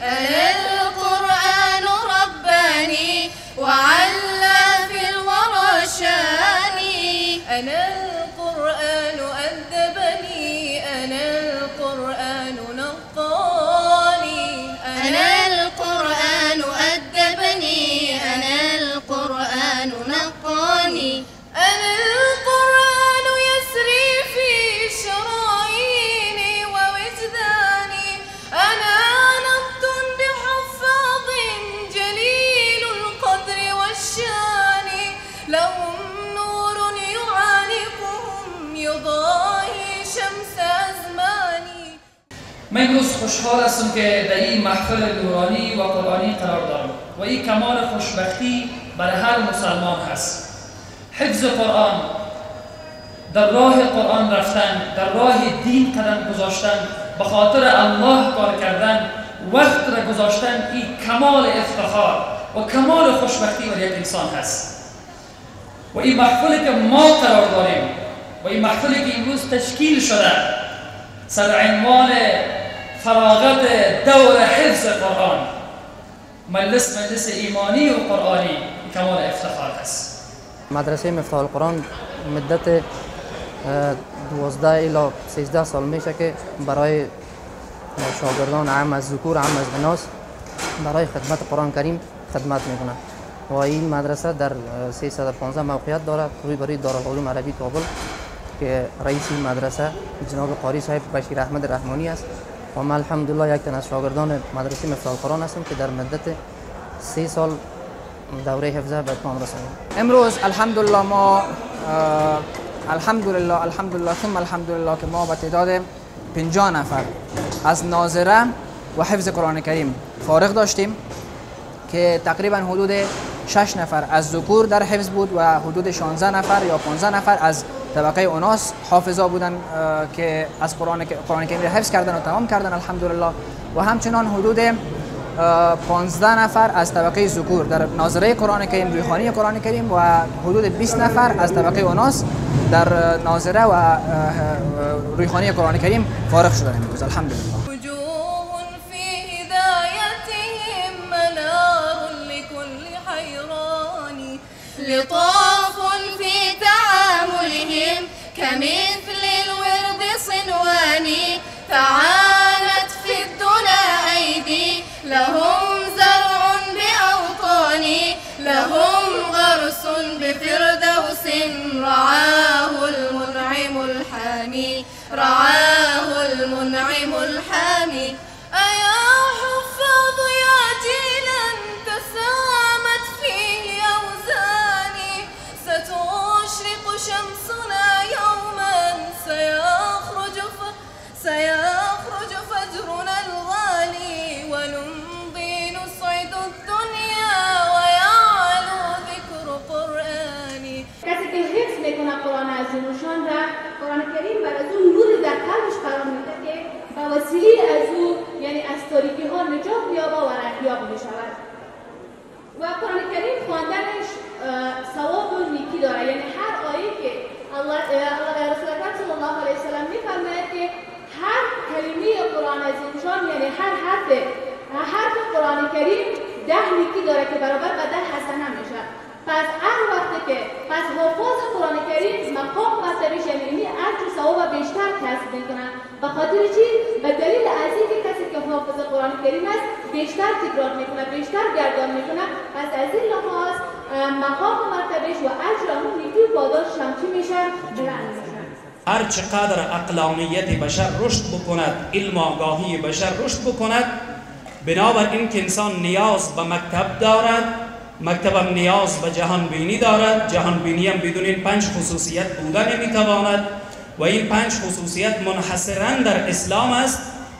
أنا القرآن رباني وعلى في الورى شاني. أنا القرآن أدبني، أنا القرآن نقاني. أنا القرآن أدبني، أنا القرآن نقاني. أنا القرآن يسري في شراييني ووجداني. أنا نبض بحفاظ جليل القدر والشان، لهم نور يعانقهم يضاهي شمس أزماني. من امروز خوشحال هستم که در این محفل نورانی و قرآنی قرار دارم و این کمال خوشبختی برای هر مسلمان هست. حفظ قرآن، در راه قرآن رفتن، در راه دین قدم گذاشتن، به خاطر الله کار کردن، وقت را گذاشتن، این کمال افتخار و کمال خوشبختی برای یک انسان هست. و این محفلی که ما قرار داریم و این محفلی که امروز تشکیل شده سر عنوان فراغت دور حفظ قرآن، مجلس ایمانی و قرآنی، کمال افتخار هست. مدرسه مفتاح القرآن مدت 12 الی 13 سال میشه که برای شاگردان عام از ذکور عام از اناث برای خدمت قرآن کریم خدمت میکنه و این مدرسه در 315 موقعیت داره روبروی دارالعلوم عربی کابل که رئیس این مدرسه جناب قاری صاحب بشیر احمد رحمانی است و من الحمدلله یک تن از شاگردان مدرسه مفتاح القرآن هستم که در مدت 3 سال دوره حفظه به اتمام رسانیم. امروز الحمدلله ما الحمدلله ثم الحمدلله که ما با تعداد 50 نفر از ناظره و حفظ قرآن کریم فارغ داشتیم که تقریبا حدود 6 نفر از ذکور در حفظ بود و حدود 16 نفر یا 15 نفر از طبقه اناث حافظا بودن که از قرآن کریم حفظ کردن و تمام کردن الحمدلله و همچنان حدود 15 نفر از طبقه ذکور در ناظره قرآن کریم رویخوانی قرآن کریم و حدود 20 نفر از طبقه اناث در ناظره و رویخوانی قرآن کریم فارغ شدن امروز الحمدلله. وجوه في هدايتهم منار لكل حيران، لطاف في تعاملهم كمثل الورد صنوان، تعانت في الدنا أيدي لهم زرع بأوطاني، لهم غرس بفردوس رعاه المنعم الحامي، رعاه المنعم الحامي. أيا حفاظ يا جيلا تسامت فيه أوزاني، ستشرق شمسنا يوما سيخرج فجرنا الغالي، ونمضي نصعد الدنيا ويعلو ذكر قرآني. کسی که حفظ میکنه قرآن عظیم‌الشان را قرآن کریم بر از اون نور در قلبش قرار میده که به وسیله از او یعنی از تاریکی ها نجات بیابه و رهیاب میشود و قرآن کریم خواندنش ثواب و نیکی داره. یعنی هر آیه که رسول اکرم صلی الله علیه و سلم میفرماید که هر کلمه قرآن عظیم‌الشان یعنی هر حرف قرآن کریم 10 نیکی داره که برابر به 10 حسنه میشه. پس هر وقتی که حافظ قرآن کریم مقام مرتبهش یعنی این اجر و ثواب بیشتر کسب میکنن. به خاطر چی؟ به دلیل از اینکه کسی که حافظ قرآن کریم است بیشتر تکرار میکنه، بیشتر گردان میکنه. پس از این لحاظ مقام مرتبهش و اجر اون نیکی و پاداش چی میشه؟ بلند میشه. هر چقدر عقلانیت بشر رشد بکند، علم و آگاهی بشر رشد بکند، بنابراین که انسان نیاز به مکتب دارد، مکتب هم نیاز به جهان بینی دارد. جهان بینی هم بدون این 5 خصوصیت بوده نمیتواند و این 5 خصوصیت منحصرا در اسلام است.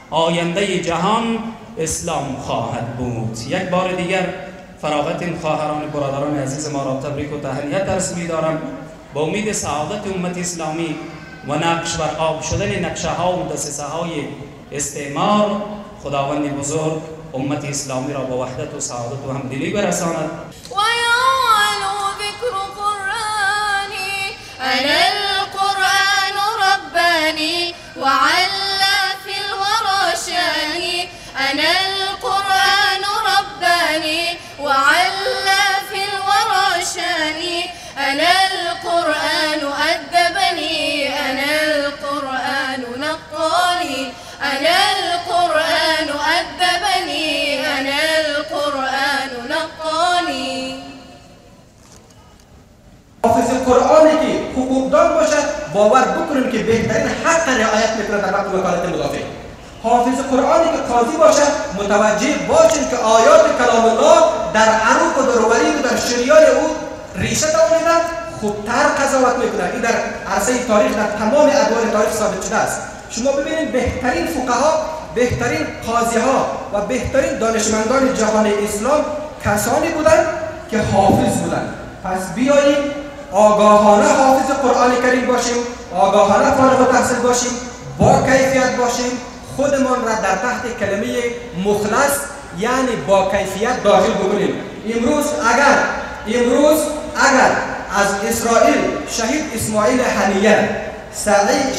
آینده جهان اسلام خواهد بود. یک بار دیگر فراغت این خواهران برادران عزیز ما را تبریک و تهنیت عرض می‌دارم با امید سعادت امت اسلامی و نقش بر آب شدن نقشه ها و دسیسه های استعمار. خداوند بزرگ امت اسلامی را با وحدت و سعادت و همدلی برساند. و یعلو ذکر قرآنی، انا القرآن ربانی وعلا فی الورى شانی، انا القرآن اسلام باشد باور بکنیم که بهترین حق رعایت میکنه در وقت وکالت مدافع. حافظ قرآنی که قاضی باشد متوجه باشیم که آیات کلام الله در عروق و دروری و در شریان او ریشه دارد، خوبتر قضاوت میکنه. این در عرصه تاریخ در تمام ادوار تاریخ ثابت شده است. شما ببینید بهترین فقها، بهترین قاضی ها و بهترین دانشمندان جهان اسلام کسانی بودند که حافظ بودند. پس بیاییم آگاهانه حافظ قرآن کریم باشیم، آگاهانه فارغ التحصیل باشیم، با کیفیت باشیم، خودمان را در تحت کلمه مخلص یعنی با کیفیت داخل بکنیم. امروز اگر از اسرائیل شهید اسماعیل هنیه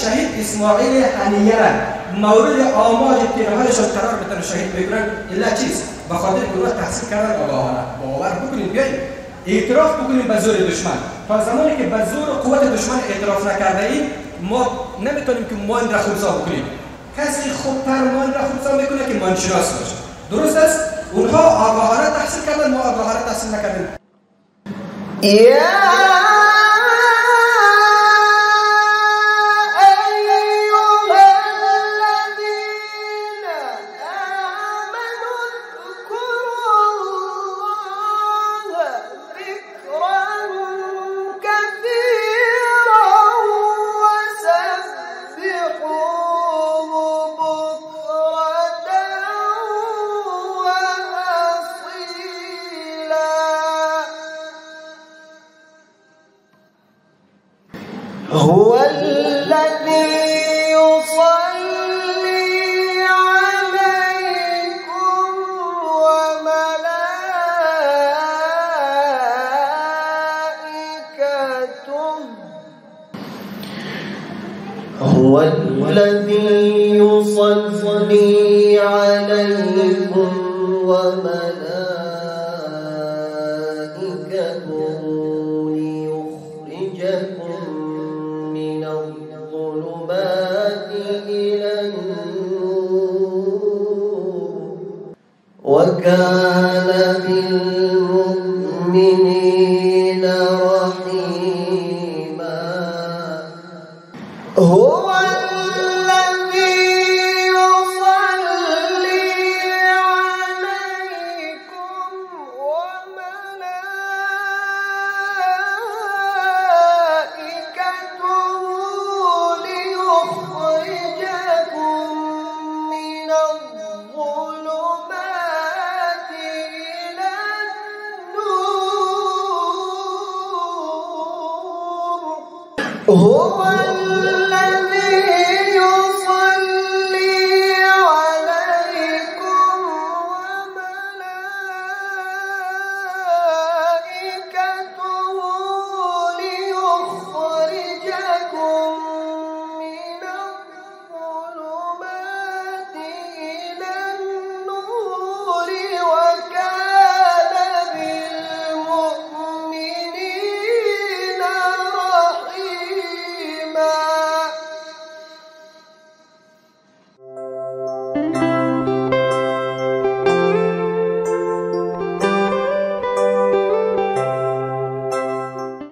شهید اسماعیل هنیه مورد آماج تیرهایشان قرار بتن شهید بگیرن، الا چیست؟ بخاطر گروه تحصیل کردن آگاهانه. باور بکنید، بیایید اعتراف بکنیم به زور دشمن. تا زمانی که به زور و قوت دشمن اعتراف نکرده ایم ما نمیتونیم که ما این را خونسا بکنیم. کسی خوبتر ما این را خونسا میکنه که منشناس باشه. درست است؟ اونها آگاهانه تحصیل کردن، ما آگاهانه تحصیل نکردیم. هو الذي يصلي عليكم وملائكته هو الذي يصلي عليكم وملائكته ليخرجكم من الظلمات إلى النور وكان بالمؤمنين رحيما. هو الذي يصلي عليكم وملائكته ليخرجكم من الظلمات إلى النور. هو